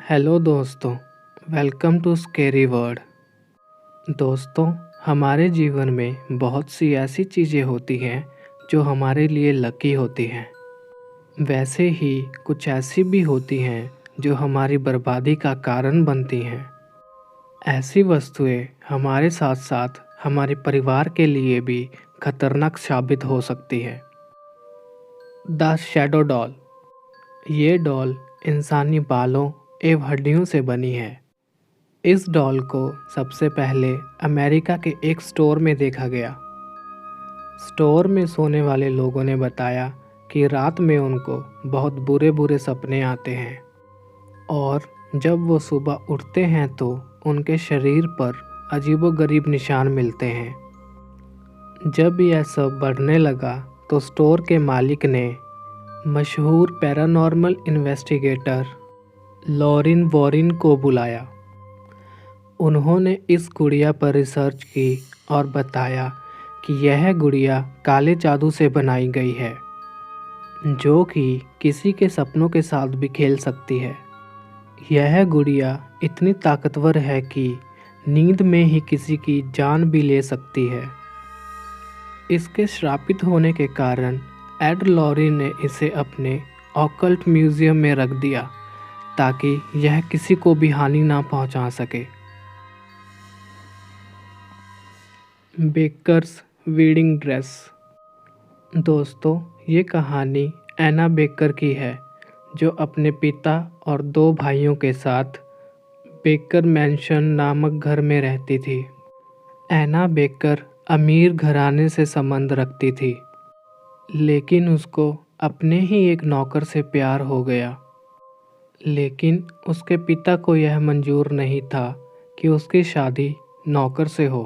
Hello दोस्तों, welcome to scary world. दोस्तों, हमारे जीवन में बहुत सी ऐसी चीज़ें होती हैं जो हमारे लिए लकी होती हैं। वैसे ही कुछ ऐसी भी होती हैं जो हमारी बर्बादी का कारण बनती हैं। ऐसी वस्तुएं हमारे साथ साथ हमारे परिवार के लिए भी खतरनाक साबित हो सकती हैं। The shadow doll. ये डॉल इंसानी बालों एवं हड्डियों से बनी है। इस डॉल को सबसे पहले अमेरिका के एक स्टोर में देखा गया। स्टोर में सोने वाले लोगों ने बताया कि रात में उनको बहुत बुरे बुरे सपने आते हैं और जब वो सुबह उठते हैं तो उनके शरीर पर अजीबोगरीब निशान मिलते हैं। जब यह सब बढ़ने लगा तो स्टोर के मालिक ने मशहूर पैरानॉर्मल इन्वेस्टिगेटर लॉरिन वॉरिन को बुलाया। उन्होंने इस गुड़िया पर रिसर्च की और बताया कि यह गुड़िया काले जादू से बनाई गई है, जो कि किसी के सपनों के साथ भी खेल सकती है। यह गुड़िया इतनी ताकतवर है कि नींद में ही किसी की जान भी ले सकती है। इसके श्रापित होने के कारण एड लॉरिन ने इसे अपने ऑकल्ट म्यूजियम में रख दिया ताकि यह किसी को भी हानि ना पहुंचा सके। Bakers wedding dress. दोस्तों, ये कहानी एना बेकर की है, जो अपने पिता और 2 भाइयों के साथ बेकर मैंशन नामक घर में रहती थी। एना बेकर अमीर घराने से संबंध रखती थी, लेकिन उसको अपने ही एक नौकर से प्यार हो गया। लेकिन उसके पिता को यह मंजूर नहीं था कि उसकी शादी नौकर से हो।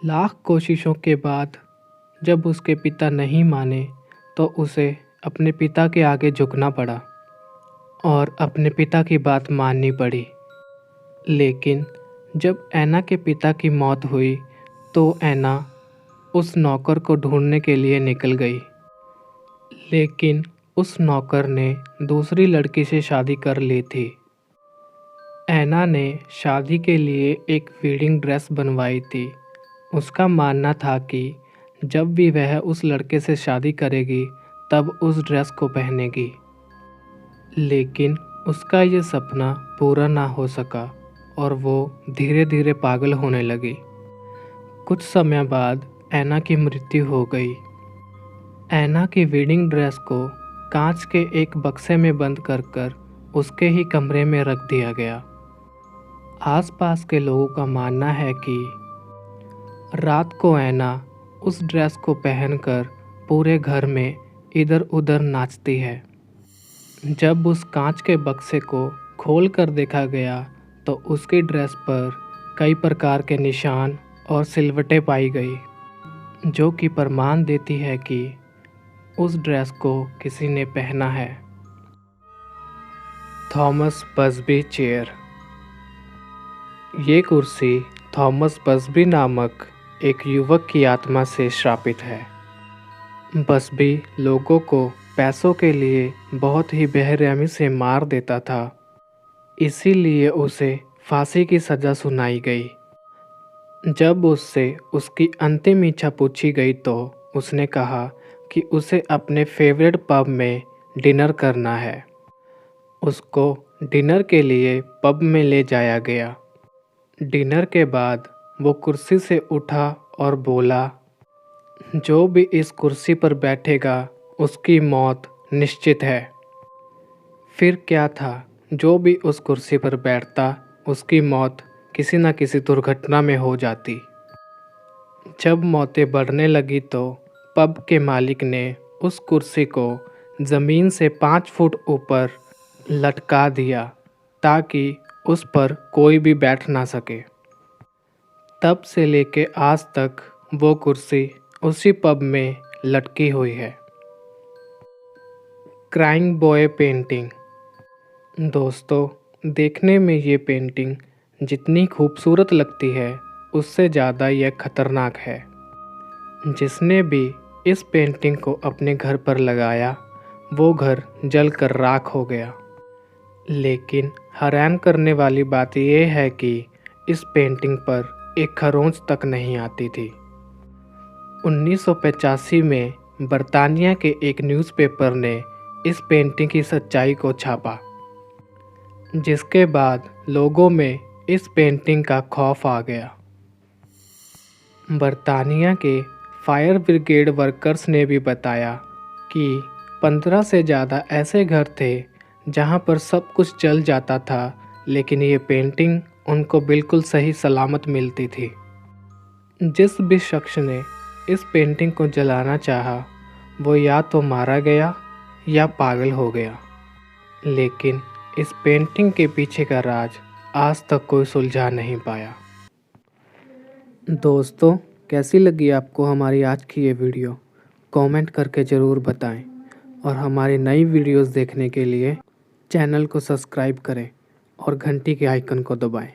लाख कोशिशों के बाद जब उसके पिता नहीं माने तो उसे अपने पिता के आगे झुकना पड़ा और अपने पिता की बात माननी पड़ी। लेकिन जब एना के पिता की मौत हुई तो एना उस नौकर को ढूंढने के लिए निकल गई। लेकिन उस नौकर ने दूसरी लड़की से शादी कर ली थी। एना ने शादी के लिए एक वेडिंग ड्रेस बनवाई थी। उसका मानना था कि जब भी वह उस लड़के से शादी करेगी तब उस ड्रेस को पहनेगी। लेकिन उसका ये सपना पूरा ना हो सका और वो धीरे धीरे पागल होने लगी। कुछ समय बाद एना की मृत्यु हो गई। एना की वेडिंग ड्रेस को कांच के एक बक्से में बंद कर उसके ही कमरे में रख दिया गया। आसपास के लोगों का मानना है कि रात को एना उस ड्रेस को पहनकर पूरे घर में इधर उधर नाचती है। जब उस कांच के बक्से को खोलकर देखा गया तो उसकी ड्रेस पर कई प्रकार के निशान और सिलवटें पाई गई, जो कि प्रमाण देती है कि उस ड्रेस को किसी ने पहना है। Thomas Busby chair. ये कुर्सी थॉमस बसबी नामक एक युवक की आत्मा से श्रापित है। बसबी लोगों को पैसों के लिए बहुत ही बेरहमी से मार देता था, इसीलिए उसे फांसी की सज़ा सुनाई गई। जब उससे उसकी अंतिम इच्छा पूछी गई तो उसने कहा कि उसे अपने फेवरेट पब में डिनर करना है। उसको डिनर के लिए पब में ले जाया गया। डिनर के बाद वो कुर्सी से उठा और बोला, जो भी इस कुर्सी पर बैठेगा उसकी मौत निश्चित है। फिर क्या था, जो भी उस कुर्सी पर बैठता उसकी मौत किसी न किसी दुर्घटना में हो जाती। जब मौतें बढ़ने लगी तो पब के मालिक ने उस कुर्सी को ज़मीन से 5 फुट ऊपर लटका दिया ताकि उस पर कोई भी बैठ ना सके। तब से लेके आज तक वो कुर्सी उसी पब में लटकी हुई है। Crying boy painting. दोस्तों, देखने में ये पेंटिंग जितनी खूबसूरत लगती है उससे ज़्यादा यह खतरनाक है। जिसने भी इस पेंटिंग को अपने घर पर लगाया वो घर जलकर राख हो गया। लेकिन हैरान करने वाली बात यह है कि इस पेंटिंग पर एक खरोंच तक नहीं आती थी। 1985 में बर्तानिया के एक न्यूज़पेपर ने इस पेंटिंग की सच्चाई को छापा, जिसके बाद लोगों में इस पेंटिंग का खौफ आ गया। बर्तानिया के फायर ब्रिगेड वर्कर्स ने भी बताया कि 15 से ज़्यादा ऐसे घर थे जहां पर सब कुछ जल जाता था, लेकिन ये पेंटिंग उनको बिल्कुल सही सलामत मिलती थी। जिस भी शख्स ने इस पेंटिंग को जलाना चाहा, वो या तो मारा गया या पागल हो गया। लेकिन इस पेंटिंग के पीछे का राज आज तक कोई सुलझा नहीं पाया। दोस्तों, कैसी लगी आपको हमारी आज की ये वीडियो? कमेंट करके ज़रूर बताएं और हमारी नई वीडियोस देखने के लिए चैनल को सब्सक्राइब करें और घंटी के आइकन को दबाएं।